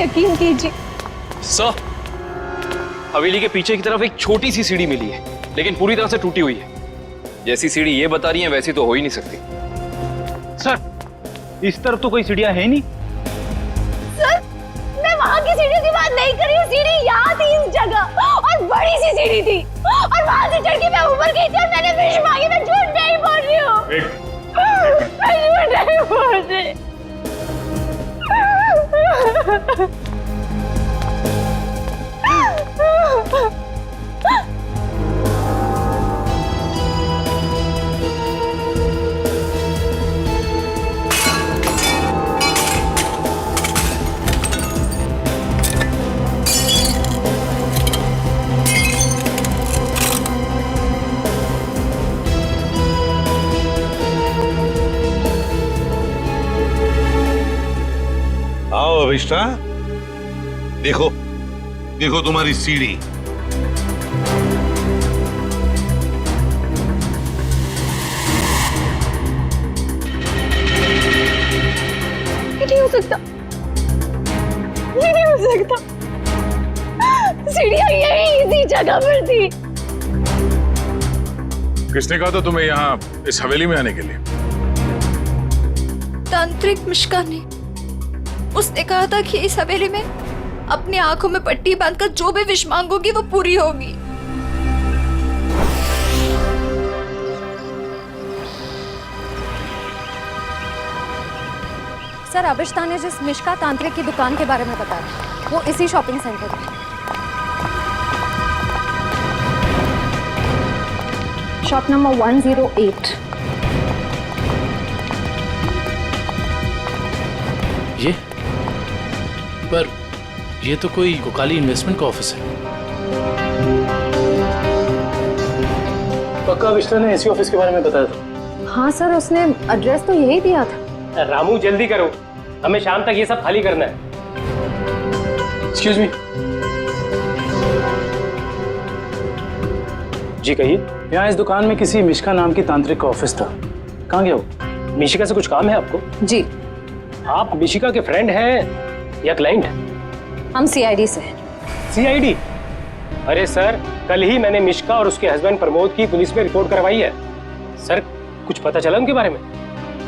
यकीन कीजिए। सर, हवेली के पीछे की तरफ एक छोटी सी सीढ़ी मिली है, लेकिन पूरी तरह से टूटी हुई है। जैसी सीढ़ी ये बता रही है वैसी तो हो ही नहीं सकती। सर, इस तरफ तो कोई सीढ़ियां है ही नहीं। सर, मैं वहाँ की सीढ़ी की बात नहीं कर रही हूँ। सीढ़ी यहाँ थी इस जगह, और बड़ी सी सीढ़ी थी, और वहाँ से चढ़ के मैं ऊपर गई थी और मैंने विश मांगी। मैं झूठ नहीं बोल रही हूँ। मैं झूठ नहीं बोल रही। आओ अभिष्टा, देखो देखो तुम्हारी सीढ़ी। ये नहीं हो सकता, ये नहीं हो सकता। सीढ़ियाँ यही इसी जगह पर थी। किसने कहा था तुम्हें यहाँ इस हवेली में आने के लिए? तांत्रिक मिश्का ने। उसने कहा था कि इस हवेली में अपनी आंखों में पट्टी बांधकर जो भी विश मांगोगी वो पूरी होगी। सर, अभिष्टा ने जिस मिश्का तांत्रिक की दुकान के बारे में बताया वो इसी शॉपिंग सेंटर में। Shop number 108। ये पर ये तो कोई कोकाली इन्वेस्टमेंट का ऑफिस है। पक्का अभिष्टा ने इसी ऑफिस के बारे में बताया था। हाँ सर, उसने एड्रेस तो यही दिया था। रामू जल्दी करो, हमें शाम तक ये सब खाली करना है। Excuse me. जी कहिए। यहाँ इस दुकान में किसी मिश्का नाम की तांत्रिक का ऑफिस था। कहाँ गया वो? मिशिका से कुछ काम है आपको? जी। आप मिशिका के फ्रेंड हैं या क्लाइंट हैं? हम सीआईडी से हैं। सीआईडी? अरे सर, कल ही मैंने मिशिका और उसके हस्बैंड प्रमोद की पुलिस में रिपोर्ट करवाई है। सर, कुछ पता चला उनके बारे में?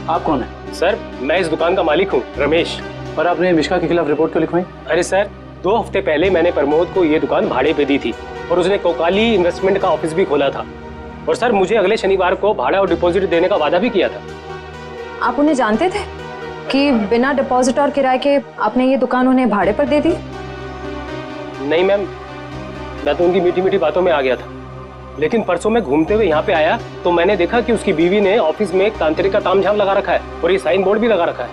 आप कौन है? सर, मैं इस दुकान का मालिक हूँ, रमेश। और आपने मिशिका के खिलाफ रिपोर्ट क्यों लिखवाई? अरे सर, 2 हफ्ते पहले मैंने प्रमोद को ये दुकान भाड़े पे दी थी और उसने कोकाली इन्वेस्टमेंट का ऑफिस भी खोला था। और सर, मुझे अगले शनिवार को भाड़ा और डिपॉजिट देने का वादा भी किया था। आप उन्हें जानते थे कि बिना डिपॉजिट और किराए के आपने ये दुकान उन्हें भाड़े पर दे दी? नहीं मैम, मैं तो उनकी मीठी मीठी बातों में आ गया था। लेकिन परसों मैं घूमते हुए यहाँ पे आया तो मैंने देखा कि उसकी बीवी ने ऑफिस में एक तांत्रिक का तामझाम लगा रखा है और ये साइन बोर्ड भी लगा रखा है।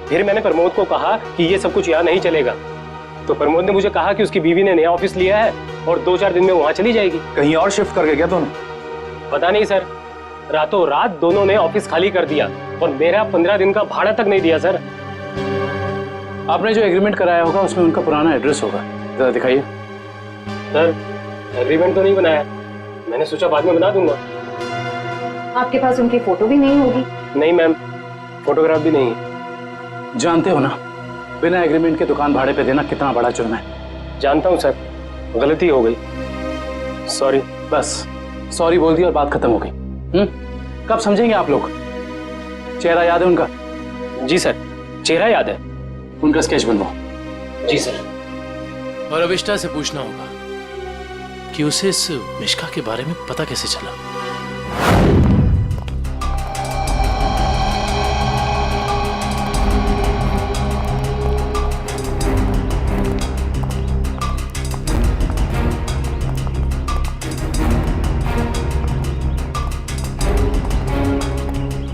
फिर मैंने प्रमोद को कहा कि ये सब कुछ यहाँ नहीं चलेगा। तो प्रमोद ने मुझे कहा कि उसकी बीवी ने नया ऑफिस लिया है और 2-4 दिन में वहाँ चली जाएगी। कहीं और शिफ्ट करके गया दोनों? पता नहीं सर, रातों रात दोनों ने ऑफिस खाली कर दिया और मेरा 15 दिन का भाड़ा तक नहीं दिया। सर, आपने जो एग्रीमेंट कराया होगा उसमें उनका पुराना एड्रेस होगा, जरा दिखाइए। सर, एग्रीमेंट तो नहीं बनाया, मैंने सोचा बाद में बना दूंगा। आपके पास उनकी फोटो भी नहीं होगी? नहीं मैम, फोटोग्राफ भी नहीं है। जानते हो ना, बिना एग्रीमेंट के दुकान भाड़े पे देना कितना बड़ा जुर्म है। जानता हूँ सर, गलती हो गई, सॉरी। बस सॉरी बोल दी और बात खत्म हो गई। कब समझेंगे आप लोग? चेहरा याद है उनका? जी सर, चेहरा याद है। उनका स्केच बनवाओ। जी सर। और अभिष्टा से पूछना होगा कि उसे इस मिश्का के बारे में पता कैसे चला।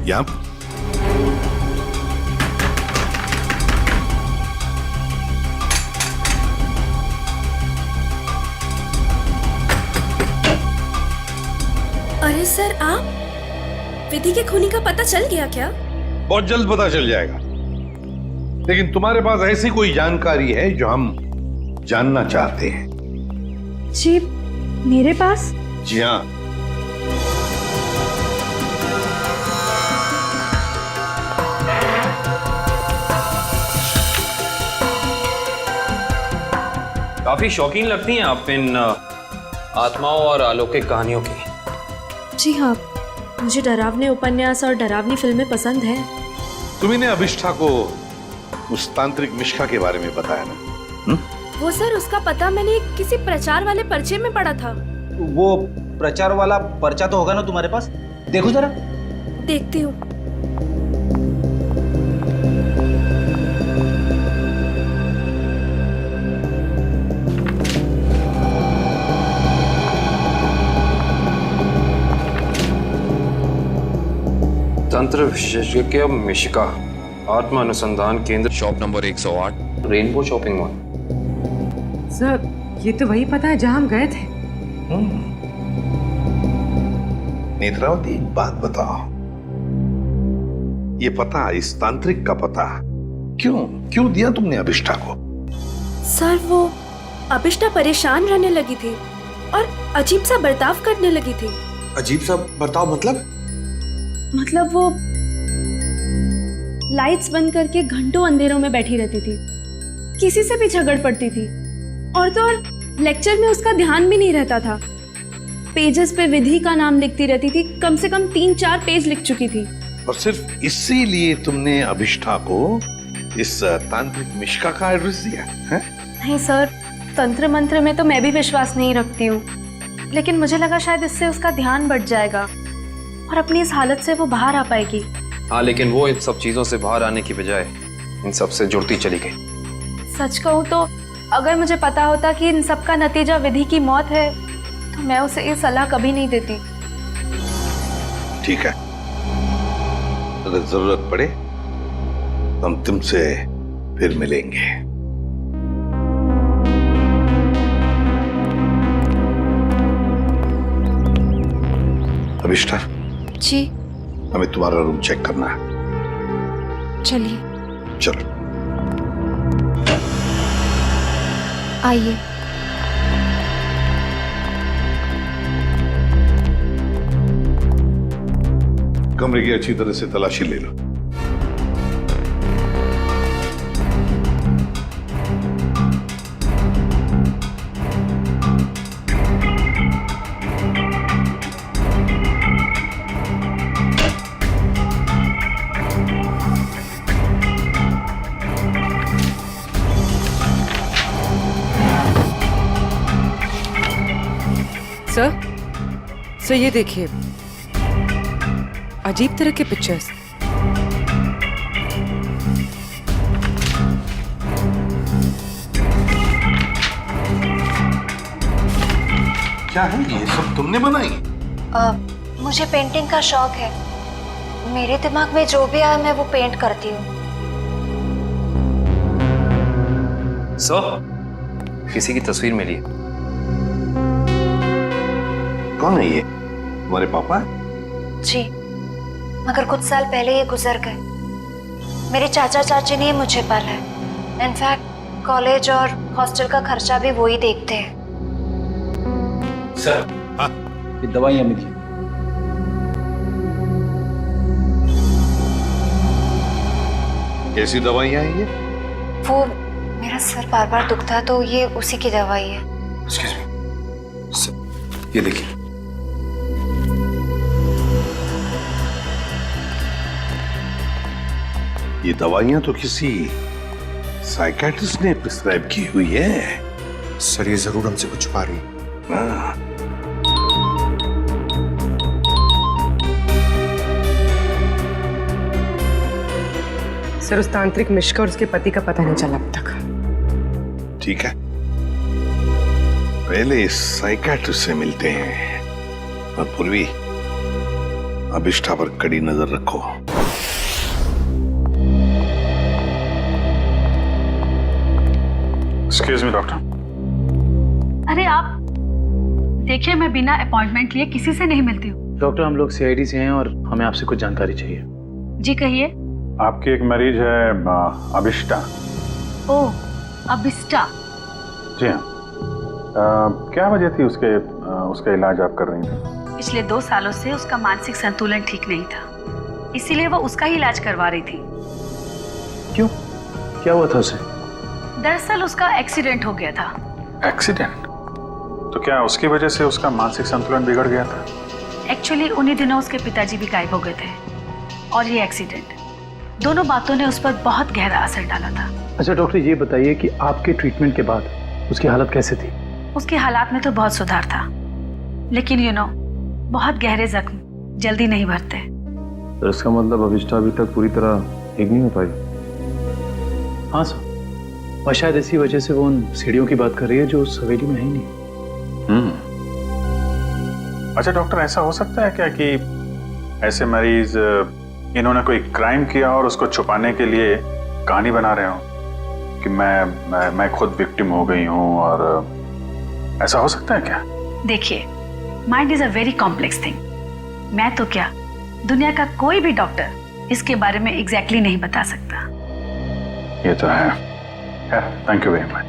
यहाँ अरे सर, आप विधि के खूनी का पता चल गया क्या? बहुत जल्द पता चल जाएगा, लेकिन तुम्हारे पास ऐसी कोई जानकारी है जो हम जानना चाहते हैं? जी, मेरे पास? जी हाँ। काफी शौकीन लगती हैं आप इन आत्माओं और अलौकिक कहानियों की। जी हाँ, मुझे डरावने उपन्यास और डरावनी फिल्में पसंद हैं। तुम्ही ने अभिष्ठा को उस तांत्रिक मिश्का के बारे में बताया ना? वो सर, उसका पता मैंने किसी प्रचार वाले पर्चे में पढ़ा था। वो प्रचार वाला पर्चा तो होगा ना तुम्हारे पास? देखो जरा। देखती हूँ। तंत्र विशेषज्ञ मिशिका, आत्मा अनुसंधान केंद्र, shop number 108, rainbow shopping mall. Sir, ये तो वही पता है जहाँ हम गए थे। नेत्रावती, एक बात बताओ, ये पता, इस तांत्रिक का पता क्यों दिया तुमने अभिष्ठा को? सर, वो अभिष्ठा परेशान रहने लगी थी और अजीब सा बर्ताव करने लगी थी। अजीब सा बर्ताव मतलब वो लाइट्स बंद करके घंटों अंधेरों में बैठी रहती थी, किसी से भी झगड़ पड़ती थी, और तो और लेक्चर में उसका ध्यान भी नहीं रहता था। पेजेस पे विधि का नाम लिखती रहती थी, कम से कम 3-4 पेज लिख चुकी थी। और सिर्फ इसीलिए तुमने अभिष्ठा को इस तांत्रिक मिश्का का एड्रेस दिया है? नहीं सर, तंत्र मंत्र में तो मैं भी विश्वास नहीं रखती हूँ, लेकिन मुझे लगा शायद इससे उसका ध्यान बढ़ जाएगा और अपनी इस हालत से वो बाहर आ पाएगी। हाँ, लेकिन वो इन सब चीजों से बाहर आने की बजाय इन सब से जुड़ती चली गई। सच कहूँ तो अगर मुझे पता होता कि इन सब का नतीजा विधि की मौत है, तो मैं उसे ये सलाह कभी नहीं देती। ठीक है, अगर जरूरत पड़े तो हम तुमसे फिर मिलेंगे। अभिष्ठा जी। हमें तुम्हारा रूम चेक करना है। चलिए। चलो आइए। कमरे की अच्छी तरह से तलाशी ले लो। सर, ये देखिए, अजीब तरह के पिक्चर्स। क्या है ये सब तुमने बनाई? मुझे पेंटिंग का शौक है। मेरे दिमाग में जो भी आया मैं वो पेंट करती हूँ। सर, किसी की तस्वीर मिली है। कौन है ये? तुम्हारे पापा? जी, मगर कुछ साल पहले ये गुजर गए। मेरे चाचा चाची ने मुझे पाला है। इनफैक्ट कॉलेज और हॉस्टल का खर्चा भी वो ही देखते हैं। सर, हाँ, ये दवाइयां मिली। कैसी दवाइयां हैं ये? वो मेरा सर बार बार दुखता है तो ये उसी की दवाई है। Excuse me. सर, ये देखिए। ये दवाइयां तो किसी साइकियाट्रिस्ट ने प्रिस्क्राइब की हुई है। सर, ये जरूर हमसे कुछ छुपा रही है। सर, उस तांत्रिक मिश्का और उसके पति का पता नहीं चला अब तक। ठीक है, पहले इस साइकियाट्रिस्ट से मिलते हैं और पूर्वी अभिष्ठा पर कड़ी नजर रखो। Excuse me doctor. अरे आप देखिए, मैं बिना अपॉइंटमेंट लिए किसी से नहीं मिलती हूँ। डॉक्टर, हम लोग सीआईडी से हैं और हमें आपसे कुछ जानकारी चाहिए। जी कहिए। आपकी एक मरीज है अभिष्ठा। ओह, अभिष्ठा। जी हाँ। क्या वजह थी उसका इलाज आप कर रही थी? पिछले 2 सालों से उसका मानसिक संतुलन ठीक नहीं था, इसीलिए वो उसका ही इलाज करवा रही थी। क्यों, क्या हुआ था उसे? दरअसल उसका एक्सीडेंट हो गया था एक्सीडेंट? तो क्या उसकी वजह से उसका मानसिक संतुलन बिगड़ गया था? एक्चुअली उन्हीं दिनों उसके पिताजी भी गायब हो गए थे और ये एक्सीडेंट, दोनों बातों ने उस पर बहुत गहरा असर डाला था। अच्छा डॉक्टर, ये बताइए कि आपके ट्रीटमेंट के बाद उसकी हालत कैसे थी? उसकी हालात में तो बहुत सुधार था, लेकिन यू नो, बहुत गहरे जख्म जल्दी नहीं भरते। तो इसका मतलब अभिष्टा अभी तक पूरी तरह ठीक नहीं हो पाई? हाँ सर, और शायद इसी वजह से वो उन सीढ़ियों की बात कर रही है जो उस हवेली में है ही नहीं। अच्छा डॉक्टर, ऐसा हो सकता है क्या कि ऐसे मरीज इन्होंने कोई क्राइम किया और उसको छुपाने के लिए कहानी बना रहे हो कि मैं खुद विक्टिम हो गई हूं, और ऐसा हो सकता है क्या? देखिए, mind is a very complex thing. मैं तो क्या, दुनिया का कोई भी डॉक्टर इसके बारे में एग्जैक्टली नहीं बता सकता। ये तो है। Thank you very much.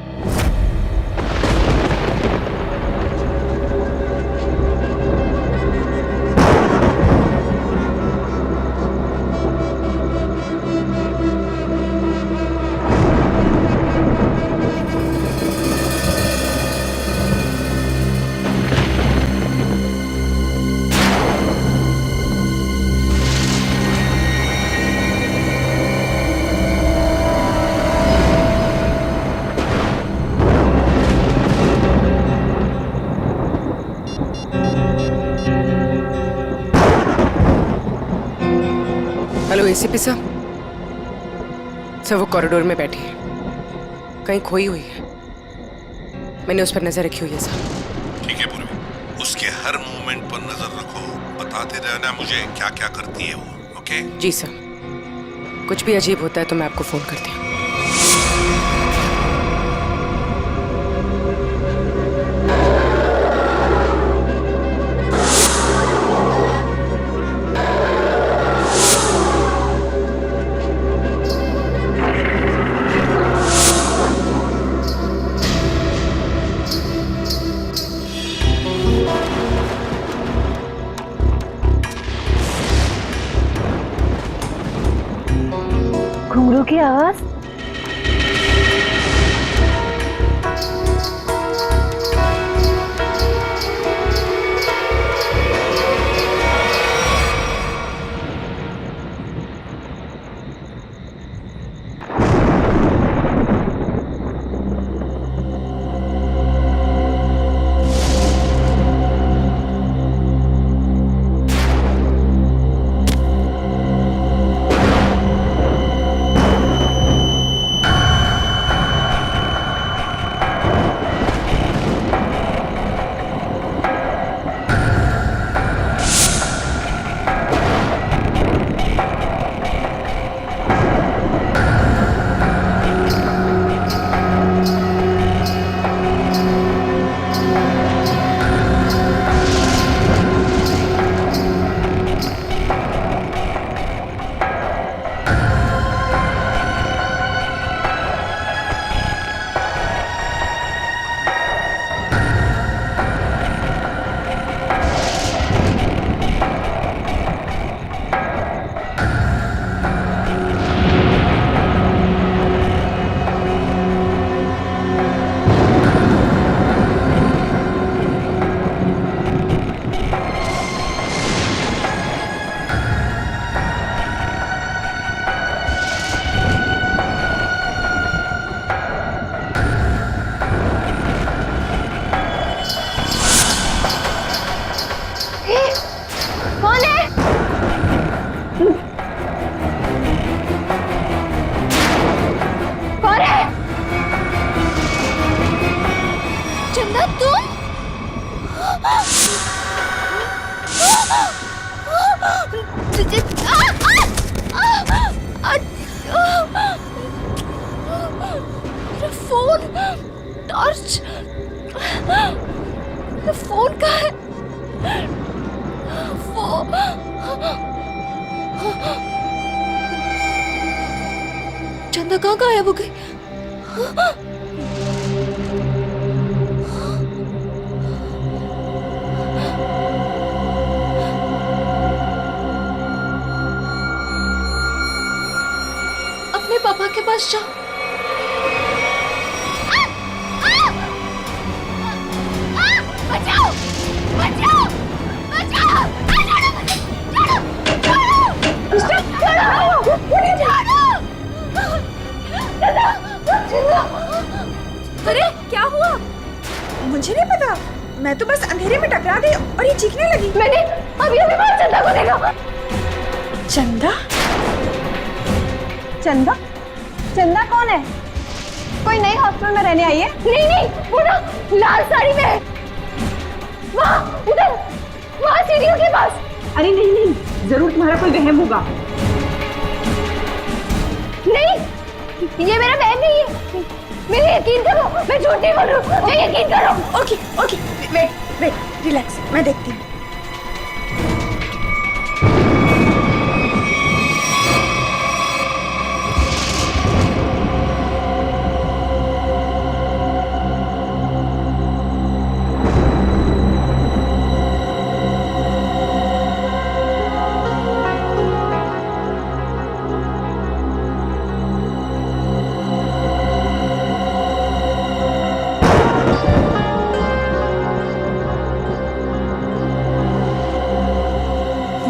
Hello ACP sir. Sir वो कॉरिडोर में बैठी है, कहीं खोई हुई है। मैंने उस पर नजर रखी हुई है सर। ठीक है पूर्वी, उसके हर मूवमेंट पर नजर रखो, बताते रहना मुझे क्या क्या करती है वो। ओके? जी सर, कुछ भी अजीब होता है तो मैं आपको फोन करती हूँ। घुंघरू की आवाज। कौन है? कौन है? चंदा तुम? मेरा फोन, टॉर्च, मेरा फोन कहाँ है? चंदा कहाँ गायब हो गई? अपने पापा के पास जाओ। अरे क्या हुआ? मुझे नहीं पता, मैं तो बस अंधेरे में टकरा गई और ये चीखने लगी। मैंने अभी अभी बाहर चंदा को देखा। चंदा? चंदा? चंदा कौन है? कोई नई हॉस्टल में रहने आई है? नहीं नहीं, वो ना लाल साड़ी में है। वहाँ उधर, वहाँ सीढ़ियों के पास। अरे नहीं नहीं, जरूर तुम्हारा कोई वहम होगा। नहीं, ये मेरा बहन नहीं है। मेरे यकीन करो, मैं झूठ नहीं बोल रही हूँ, मैं यकीन करो। Okay okay, wait wait, relax, मैं देखती हूँ।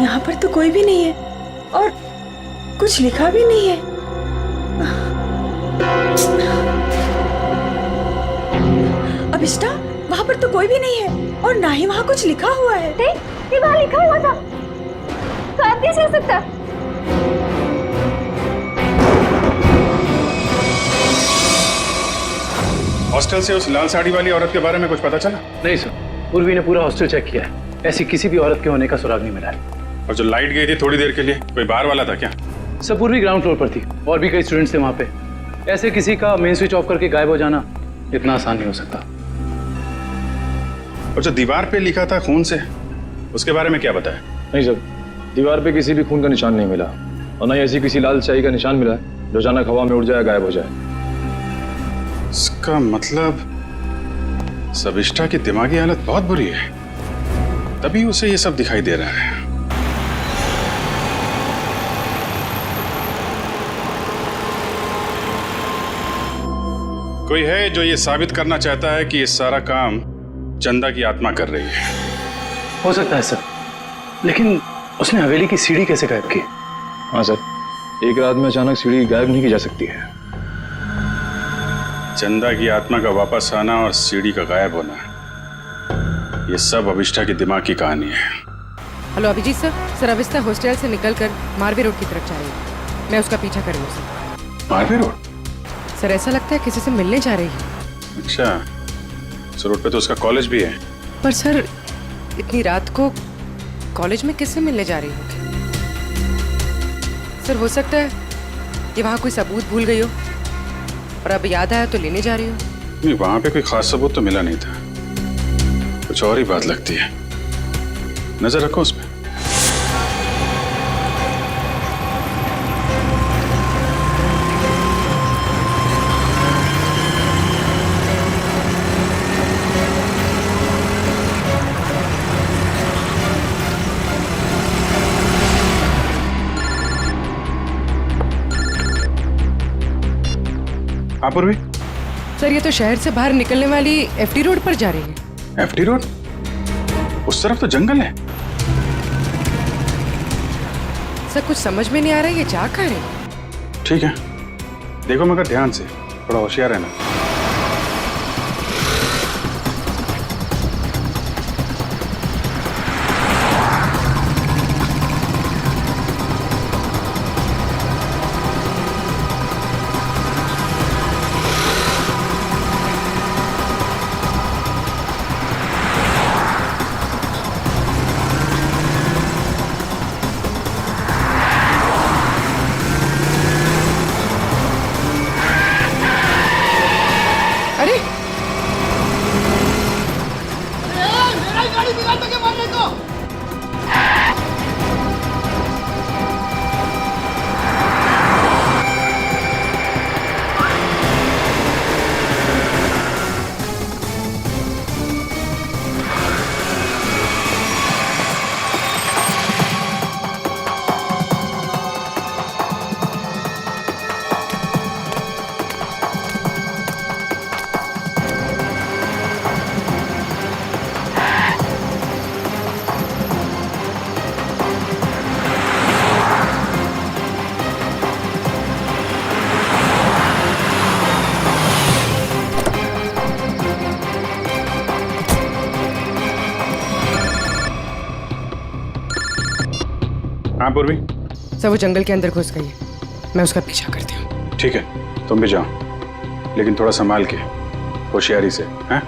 यहाँ पर तो कोई भी नहीं है और कुछ लिखा भी नहीं है। अभिष्टा, वहाँ पर तो कोई भी नहीं है और ना ही वहाँ कुछ लिखा हुआ है। ये वहाँ लिखा हुआ था, तो आप कैसे हो सकता? हॉस्टल से उस लाल साड़ी वाली औरत के बारे में कुछ पता चला? नहीं सर, पूर्वी ने पूरा हॉस्टल चेक किया है, ऐसी किसी भी औरत के होने का सुराग नहीं मिला है। और जो लाइट गई थी थोड़ी देर के लिए, कोई बाहर वाला था क्या? सब पूर्वी ग्राउंड फ्लोर पर थी और भी कई स्टूडेंट्स थे वहाँ पे। ऐसे किसी का मेन स्विच ऑफ करके गायब हो जाना इतना आसान नहीं हो सकता। और जो दीवार पे लिखा था खून से, उसके बारे में क्या बताया? नहीं सर, दीवार पे किसी भी खून का निशान नहीं मिला और न ही ऐसी किसी लाल स्याही का निशान मिला है जो अचानक हवा में उड़ जाए, गायब हो जाए। इसका मतलब सविष्टा की दिमागी हालत बहुत बुरी है, तभी उसे ये सब दिखाई दे रहा है। कोई है जो ये साबित करना चाहता है कि ये सारा काम चंदा की आत्मा कर रही है। हो सकता है सर, लेकिन उसने हवेली की सीढ़ी कैसे गायब की? हाँ सर, एक रात में अचानक सीढ़ी गायब नहीं की जा सकती है। चंदा की आत्मा का वापस आना और सीढ़ी का गायब होना, ये सब अभिष्टा के दिमाग की कहानी है। हेलो अभिजीत सर, अभिष्टा हॉस्टल से निकलकर मारवे रोड की तरफ जा रही है। मैं उसका पीछा कर रही हूँ सर। मारवे रोड? सर ऐसा लगता है किसी से मिलने जा रही है। अच्छा, इस रोड पे तो उसका कॉलेज भी है। पर सर इतनी रात को कॉलेज में किससे मिलने जा रही होगी? सर हो सकता है कि वहाँ कोई सबूत भूल गई हो और अब याद आया तो लेने जा रही हो। नहीं, वहाँ पे कोई खास सबूत तो मिला नहीं था, कुछ और ही बात लगती है। नजर रखो उस पर। हाँ पूर्वी। सर ये तो शहर से बाहर निकलने वाली एफडी रोड पर जा रही है। FD road? उस तरफ तो जंगल है। सर कुछ समझ में नहीं आ रहा है ये जा कहाँ रही है। ठीक है, देखो मगर ध्यान से, थोड़ा होशियार रहना। हाँ पूर्वी। सर वो जंगल के अंदर घुस गई है, मैं उसका पीछा करती हूँ। ठीक है, तुम भी जाओ, लेकिन थोड़ा संभाल के, होशियारी से, हैं?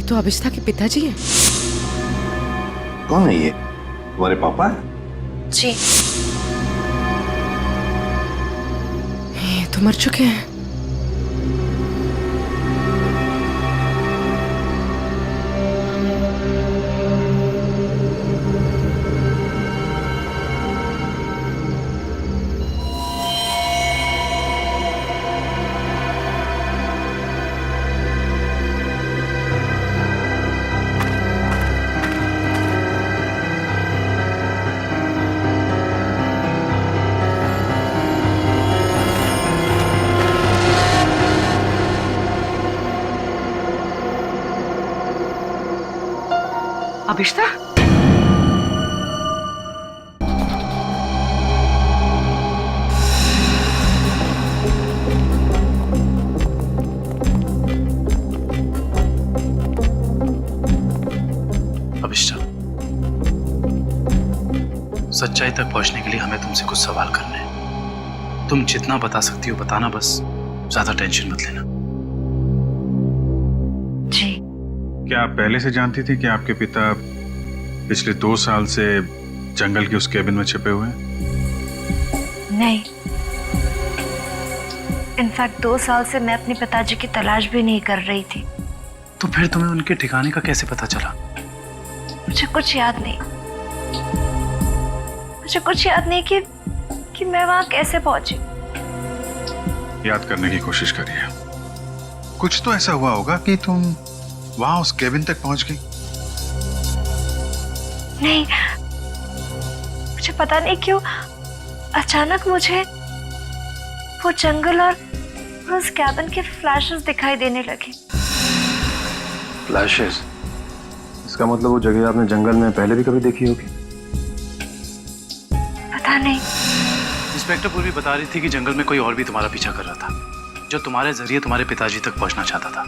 तो अभिष्ठा के पिताजी हैं। कौन है ये? तुम्हारे पापा? जी। ये तो मर चुके हैं। अभिष्ठा, अभिष्ठा, सच्चाई तक पहुंचने के लिए हमें तुमसे कुछ सवाल करने हैं। तुम जितना बता सकती हो बताना, बस ज्यादा टेंशन मत लेना। जी। क्या आप पहले से जानती थी कि आपके पिता पिछले 2 साल से जंगल के उस केबिन में छिपे हुए हैं? नहीं, इनफैक्ट 2 साल से मैं अपने पिताजी की तलाश भी नहीं कर रही थी। तो फिर तुम्हें उनके ठिकाने का कैसे पता चला? मुझे कुछ याद नहीं, मुझे कुछ याद नहीं कि कि मैं वहां कैसे पहुंची। याद करने की कोशिश करिए। कुछ तो ऐसा हुआ होगा कि तुम वहां उस केबिन तक पहुंच गई। नहीं, मुझे पता नहीं क्यों अचानक मुझे वो जंगल और उस कैबिन के फ्लैशेस दिखाई देने लगे। फ्लैशेस? इसका मतलब वो जगह आपने जंगल में पहले भी कभी देखी होगी। पता नहीं। इंस्पेक्टर पूर्वी बता रही थी कि जंगल में कोई और भी तुम्हारा पीछा कर रहा था, जो तुम्हारे जरिए तुम्हारे पिताजी तक पहुंचना चाहता था।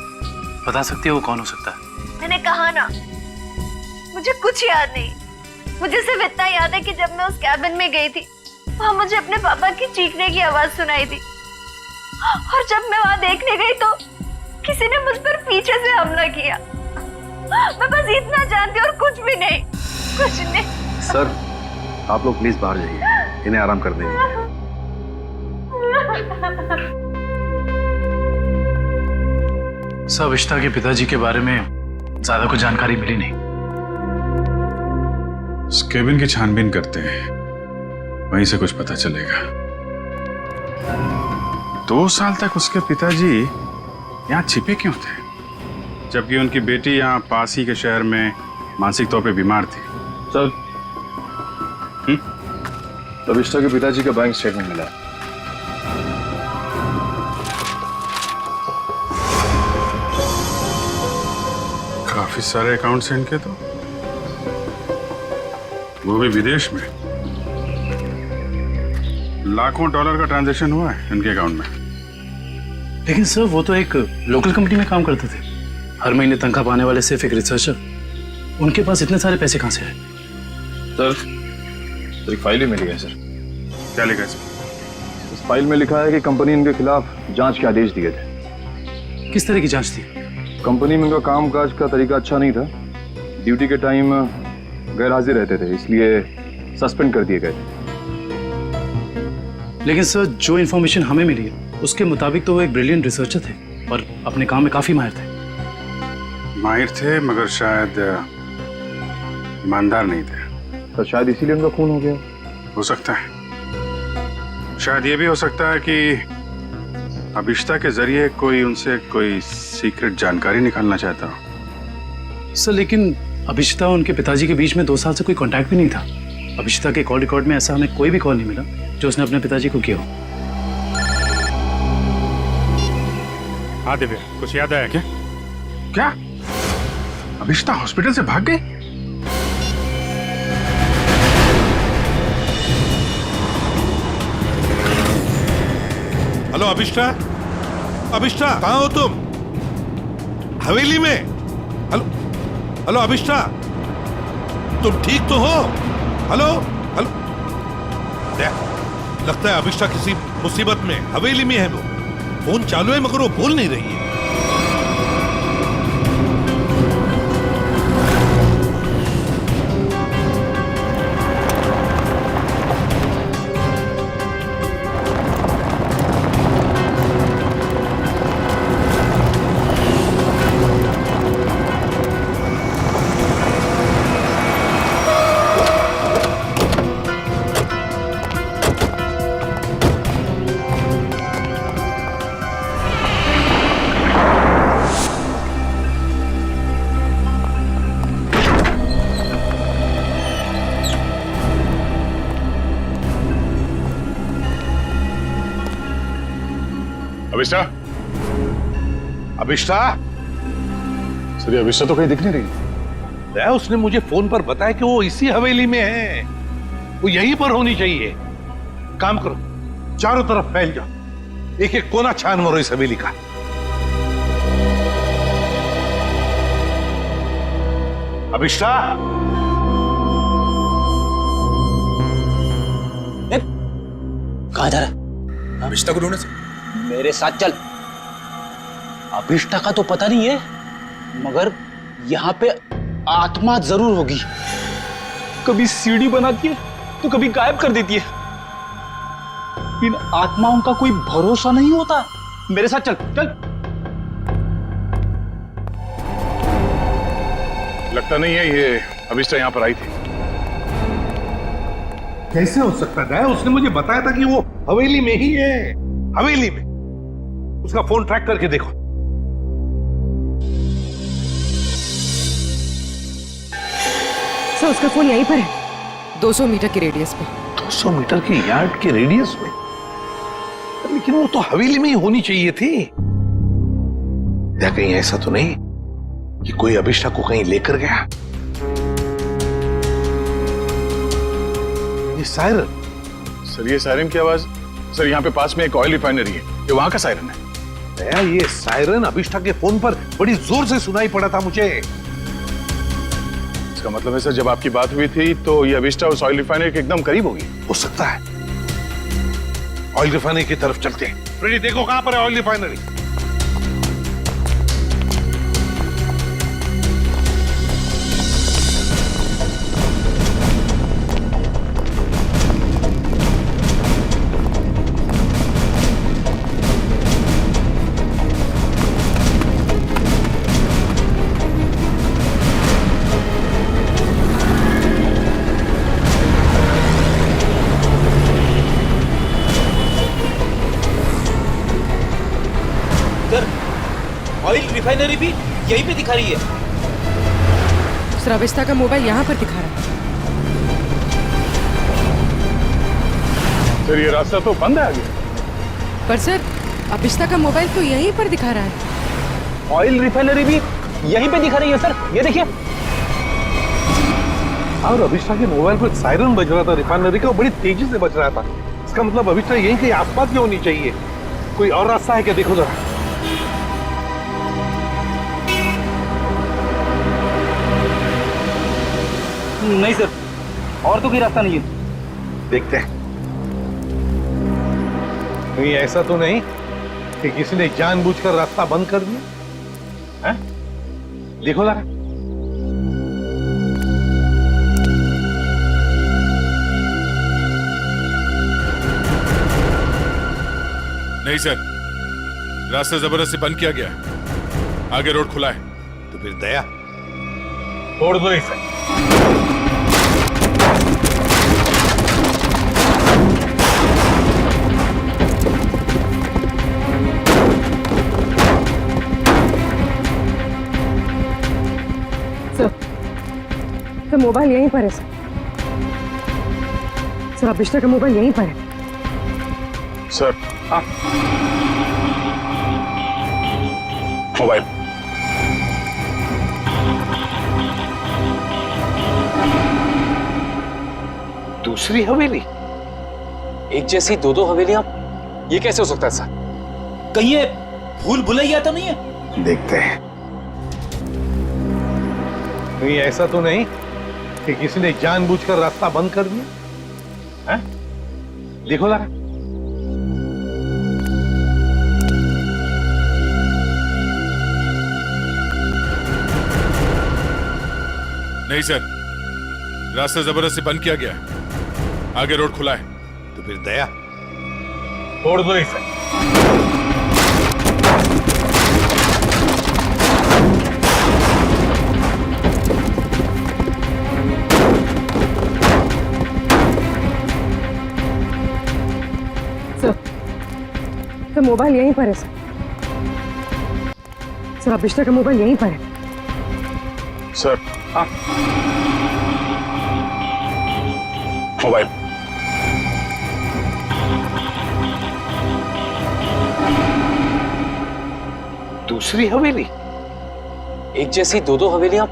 बता सकती है वो कौन हो सकता है? मैंने कहा ना, मुझे कुछ याद नहीं। मुझे सिर्फ इतना याद है कि जब मैं उस कैबिन में गई थी, वहां मुझे अपने पापा की चीखने की आवाज सुनाई थी, और जब मैं वहां देखने गई तो किसी ने मुझ पर पीछे से हमला किया। मैं बस इतना जानती हूँ और कुछ भी नहीं, कुछ नहीं। सर, आप लोग प्लीज बाहर जाइए, इन्हें आराम कर देंगे। सब अभिष्टा के पिताजी के बारे में ज्यादा कुछ जानकारी मिली नहीं। उस केबिन की छानबीन करते हैं, वहीं से कुछ पता चलेगा। 2 साल तक उसके पिताजी यहाँ छिपे क्यों थे, जबकि उनकी बेटी यहाँ पास ही के शहर में मानसिक तौर पे बीमार थी? सर, अभिष्टा के पिताजी का बैंक स्टेटमेंट मिला। काफी सारे अकाउंट्स हैं इनके, तो वो भी विदेश में। लाखों डॉलर का ट्रांजैक्शन हुआ है इनके अकाउंट में। लेकिन सर, वो तो एक लोकल कंपनी में काम करते थे, हर महीने तनख्वाह पाने वाले सिर्फ एक रिसर्चर। उनके पास इतने सारे पैसे कहां से आए? सर, एक फाइल ही मिली है। सर, क्या लिखा है इसमें? इस फाइल में लिखा है कि कंपनी इनके खिलाफ जांच के आदेश दिए थे। किस तरह की जांच थी? कंपनी में इनका कामकाज का तरीका अच्छा नहीं था, ड्यूटी के टाइम गैर हाजिर रहते थे, इसलिए सस्पेंड कर दिए गए थे। लेकिन सर, जो इन्फॉर्मेशन हमें मिली है उसके मुताबिक तो वो एक ब्रिलियंट रिसर्चर थे और अपने काम में काफी माहिर थे। माहिर थे, मगर शायद ईमानदार नहीं थे। तो शायद इसीलिए उनका खून हो गया। हो सकता है। शायद ये भी हो सकता है कि अभिष्टा के जरिए कोई उनसे कोई सीक्रेट जानकारी निकालना चाहता हो। सर, लेकिन अभिष्टा और उनके पिताजी के बीच में 2 साल से कोई कांटेक्ट भी नहीं था। अभिष्टा के कॉल रिकॉर्ड में ऐसा हमें कोई भी कॉल नहीं मिला जो उसने अपने पिताजी को किया हो। हाँ दिव्या, कुछ याद आया क्या? क्या अभिष्टा हॉस्पिटल से भाग गई? हेलो अभिष्टा, अभिष्टा कहाँ हो तुम? हवेली में? हेलो हेलो अभिष्टा, तुम ठीक तो हो? हेलो हेलो, लगता है अभिष्टा किसी मुसीबत में हवेली में है। वो फोन चालू है मगर वो बोल नहीं रही है। अभिष्टा, अभिष्टा? सर, अभिष्टा तो कहीं दिख नहीं रही। उसने मुझे फोन पर बताया कि वो इसी हवेली में है, वो यहीं पर होनी चाहिए। काम करो, चारों तरफ फैल जाओ, एक एक कोना छान मारो इस हवेली का। अभिष्टा, कहाँ जा रहा है? अभिष्टा को ढूंढने से। मेरे साथ चल। अभिष्टा का तो पता नहीं है, मगर यहाँ पे आत्मा जरूर होगी। कभी सीढ़ी बनाती है तो कभी गायब कर देती है। इन आत्माओं का कोई भरोसा नहीं होता। मेरे साथ चल चल। लगता नहीं है ये अभिष्टा यहाँ पर आई थी। कैसे हो सकता है दया? उसने मुझे बताया था कि वो हवेली में ही है, हवेली में। उसका फोन ट्रैक करके देखो। सर उसका फोन यहीं पर है, 200 मीटर के रेडियस पे। 200 मीटर की यार्ड के रेडियस में? लेकिन वो तो हवेली में ही होनी चाहिए थी। या कहीं ऐसा तो नहीं कि कोई अभिष्ठा को कहीं लेकर गया? ये सायरन। सर ये सायरन की आवाज, सर यहाँ पे पास में एक ऑयल रिफाइनरी है, ये वहां का सायरन है। दया, ये सायरन अभिष्ठा के फोन पर बड़ी जोर से सुनाई पड़ा था मुझे। इसका मतलब है सर जब आपकी बात हुई थी तो ये अभिष्ठा उस ऑयल रिफाइनरी के एकदम करीब होगी। हो सकता है। ऑयल रिफाइनरी की तरफ चलते हैं। फ्रेडी देखो कहां पर है ऑयल रिफाइनरी। ऑयल रिफाइनरी भी यहीं पे दिखा रही है। सर अभिष्ठा का मोबाइल यहाँ पर दिखा रहा है। सर ये रास्ता तो बंद है आगे। पर सर अभिष्ठा का मोबाइल तो यहीं पर दिखा रहा है। ऑयल रिफाइनरी भी यहीं पे दिखा रही है सर, ये देखिए। और अभिष्ठा के मोबाइल पर सायरन बज रहा था रिफाइनरी का, बड़ी तेजी से बज रहा था। इसका मतलब अभिष्ठा यहीं कहीं आसपास में होनी चाहिए। कोई और रास्ता है क्या? देखो जरा। नहीं सर, और तो कोई रास्ता नहीं है। देखते हैं। कहीं ऐसा तो नहीं कि किसी ने जानबूझकर रास्ता बंद कर दिया है? देखो जरा। नहीं सर, रास्ता जबरदस्ती बंद किया गया, आगे रोड खुला है। तो फिर दया छोड़ दो इसे। सर मोबाइल यहीं पर है सर। सर अभिष्ठा का मोबाइल यहीं पर है। Sir mobile. दूसरी हवेली? एक जैसी दो दो हवेलियां, ये कैसे हो सकता है सर? कहीं ये भूल भुलैया तो नहीं है? देखते हैं। कहीं ऐसा तो नहीं कि किसी ने जानबूझकर रास्ता बंद कर दिया है? देखो जरा। नहीं सर, रास्ता जबरदस्ती बंद किया गया, आगे रोड खुला है। तो फिर दया छोड़ दो इसे। सर मोबाइल यहीं पर है सर। सर अभिष्ठा का मोबाइल यहीं पर है। Sir mobile. दूसरी हवेली? एक जैसी दो दो हवेलियां,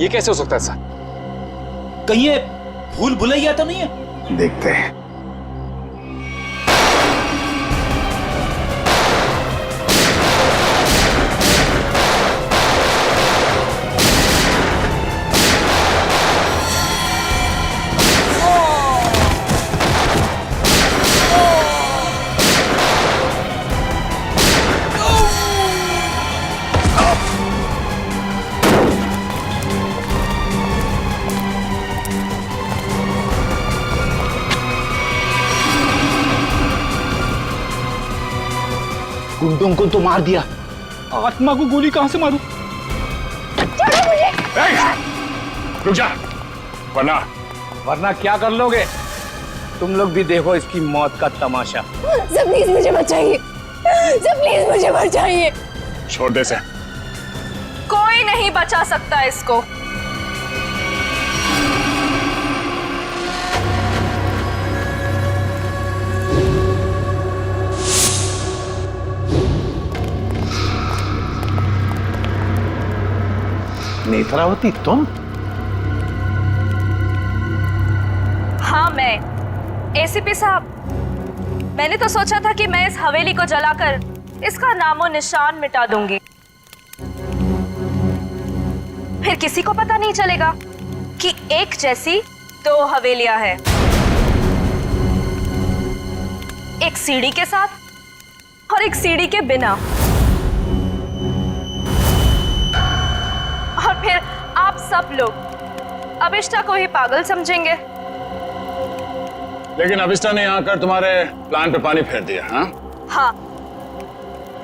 ये कैसे हो सकता है सर? कहीं ये भूल भुलैया तो नहीं है? देखते हैं। गुंडों को तो मार दिया, आत्मा को गोली कहां से मारूं? रुक जा, वरना वरना क्या कर लोगे? तुम लोग भी देखो इसकी मौत का तमाशा। सर प्लीज मुझे बचाइए, सर प्लीज मुझे बचाइए। छोड़ दे सर। कोई नहीं बचा सकता इसको। नेत्रावती तुम? हाँ मैं। एसीपी साहब, मैंने तो सोचा था कि मैं इस हवेली को जलाकर इसका नामो निशान मिटा दूंगी, फिर किसी को पता नहीं चलेगा कि एक जैसी दो हवेलियां हैं, एक सीढ़ी के साथ और एक सीढ़ी के बिना। और फिर आप सब लोग अभिष्टा को ही पागल समझेंगे। लेकिन अभिष्टा ने यहाँ आकर तुम्हारे प्लान पे पानी फेर दिया। हाँ,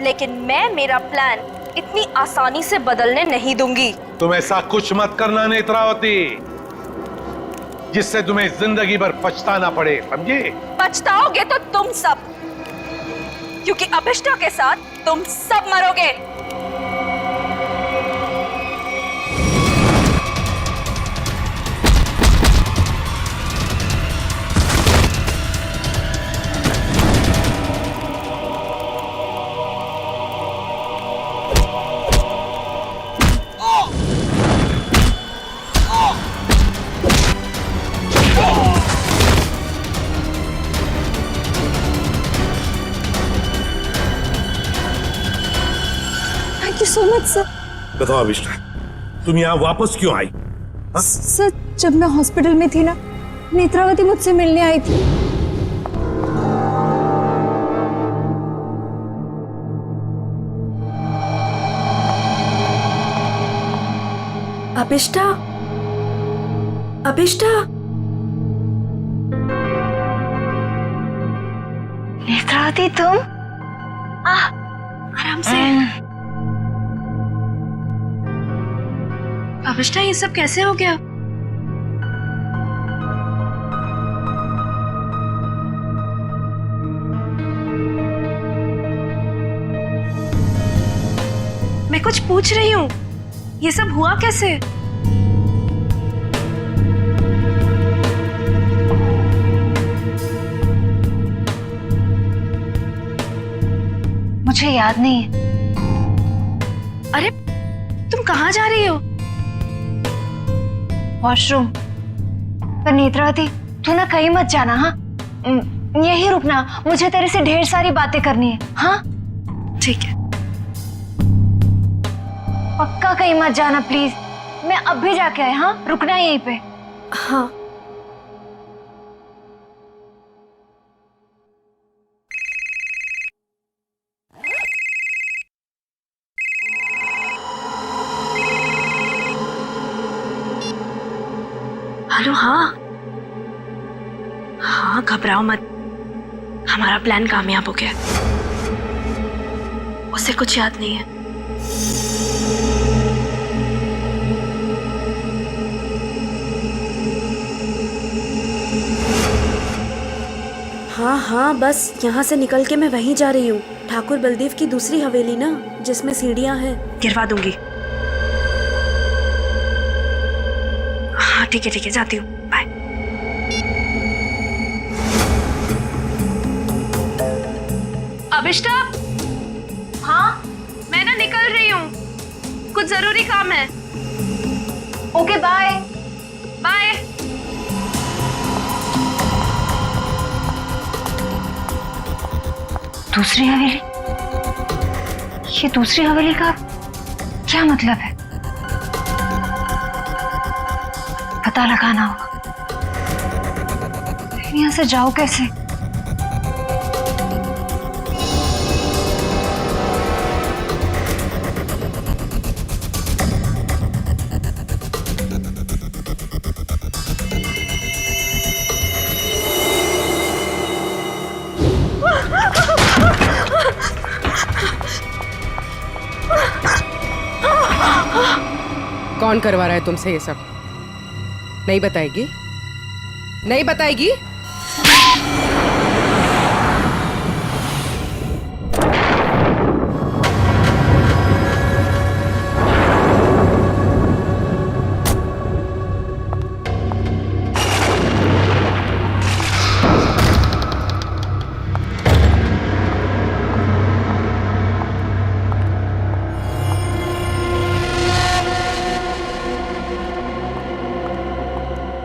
लेकिन मैं मेरा प्लान इतनी आसानी से बदलने नहीं दूंगी। तुम ऐसा कुछ मत करना नेत्रावती जिससे तुम्हें जिंदगी भर पछताना पड़े, समझे? पछताओगे तो तुम सब, क्योंकि अभिष्टा के साथ तुम सब मरोगे। So much sir. बताओ अभिष्टा, तुम यहाँ वापस क्यों आई? सर जब मैं हॉस्पिटल में थी ना, नेत्रावती मुझसे मिलने आई थी। अभिष्टा, अभिष्टा, नेत्रावती तुम? आराम से। अभिष्टा, ये सब कैसे हो गया? मैं कुछ पूछ रही हूँ, ये सब हुआ कैसे? मुझे याद नहीं है। अरे तुम कहाँ जा रही हो? वॉशरूम। पर नेत्रावती तू ना कहीं मत जाना, हाँ? यहीं रुकना, मुझे तेरे से ढेर सारी बातें करनी है। हाँ ठीक है। पक्का कहीं मत जाना प्लीज। मैं अब भी जाके आए। हाँ, रुकना यहीं पे। हाँ। हेलो। हाँ हाँ, घबराओ मत, हमारा प्लान कामयाब हो गया। उसे कुछ याद नहीं है। हाँ हाँ, बस यहाँ से निकल के मैं वहीं जा रही हूँ। ठाकुर बलदेव की दूसरी हवेली ना, जिसमें सीढ़ियाँ हैं। गिरवा दूंगी। हाँ ठीक है, जाती हूँ। बाय। अभिष्टा। हाँ, मैं ना निकल रही हूँ, कुछ जरूरी काम है। Okay bye. बाय। दूसरी हवेली? ये दूसरी हवेली का क्या मतलब है? पता लगाना होगा। यहाँ से जाओ कैसे? कौन करवा रहा है तुमसे ये सब? नहीं बताएगी? नहीं बताएगी?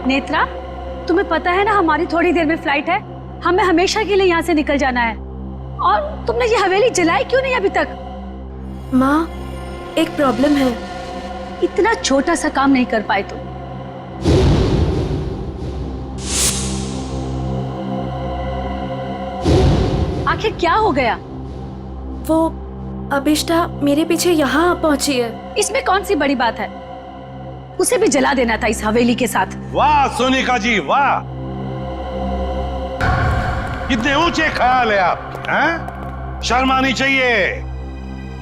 नेत्रा, तुम्हें पता है ना हमारी थोड़ी देर में फ्लाइट है, हमें हमेशा के लिए यहाँ से निकल जाना है। और तुमने ये हवेली जलाई क्यों नहीं अभी तक? माँ, एक प्रॉब्लम है। इतना छोटा सा काम नहीं कर पाए तुम। आखिर क्या हो गया? वो अभिष्टा मेरे पीछे यहाँ पहुंची है। इसमें कौन सी बड़ी बात है? उसे भी जला देना था इस हवेली के साथ। वाह सोनिका जी वाह, कितने ऊंचे ख्याल है आप, हैं? शर्म आनी चाहिए।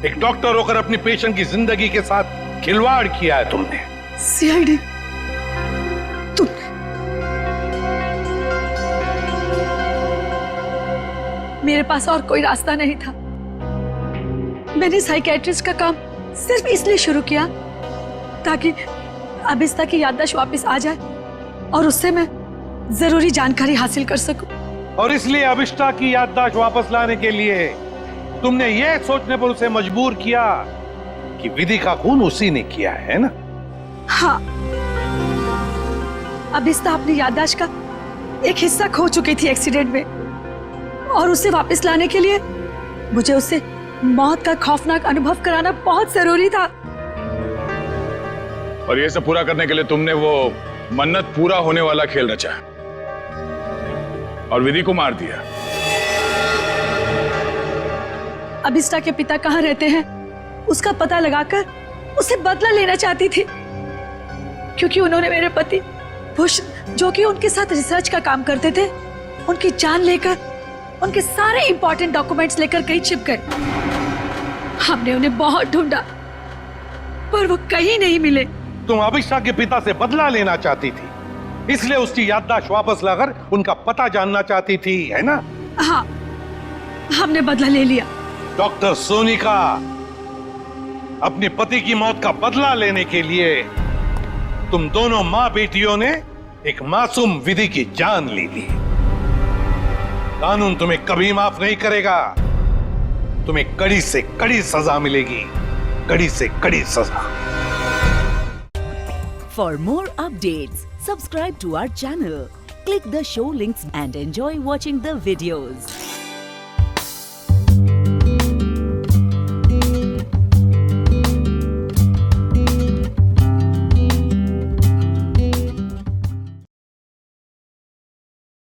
एक डॉक्टर होकर अपनी पेशेंट की जिंदगी के साथ खिलवाड़ किया है तुमने। सीआईडी, तुम मेरे पास और कोई रास्ता नहीं था। मैंने साइकेट्रिस्ट का काम सिर्फ इसलिए शुरू किया ताकि अभिष्टा की याददाश्त वापस आ जाए और उससे मैं जरूरी जानकारी हासिल कर सकूं। और इसलिए अभिष्टा की याददाश्त वापस लाने के लिए तुमने ये सोचने पर उसे मजबूर किया कि विधि का खून उसी ने किया है ना? हाँ, अभिष्टा अपनी याददाश्त का एक हिस्सा खो चुकी थी एक्सीडेंट में, और उसे वापस लाने के लिए मुझे उससे मौत का खौफनाक अनुभव कराना बहुत जरूरी था। और ये सब पूरा करने के लिए तुमने वो मन्नत पूरा होने वाला खेल रचा और विधि को मार दिया। अभिष्टा के पिता कहाँ रहते हैं उसका पता लगाकर उसे बदला लेना चाहती थी, क्योंकि उन्होंने मेरे पति बुश, जो कि उनके साथ रिसर्च का काम करते थे, उनकी जान लेकर उनके सारे इंपॉर्टेंट डॉक्यूमेंट्स लेकर कहीं छिप गए। हमने उन्हें बहुत ढूंढा पर वो कहीं नहीं मिले। तुम अभिष्टा के पिता से बदला लेना चाहती थी, इसलिए उसकी याददाश्त वापस लाकर उनका पता जानना चाहती थी, है ना? हाँ, हमने बदला ले लिया। डॉक्टर सोनिका, अपने पति की मौत का बदला लेने के लिए तुम दोनों मां बेटियों ने एक मासूम विधि की जान ली थी। कानून तुम्हें कभी माफ नहीं करेगा। तुम्हें कड़ी से कड़ी सजा मिलेगी, कड़ी से कड़ी सजा। For more updates, subscribe to our channel, click the show links and enjoy watching the videos.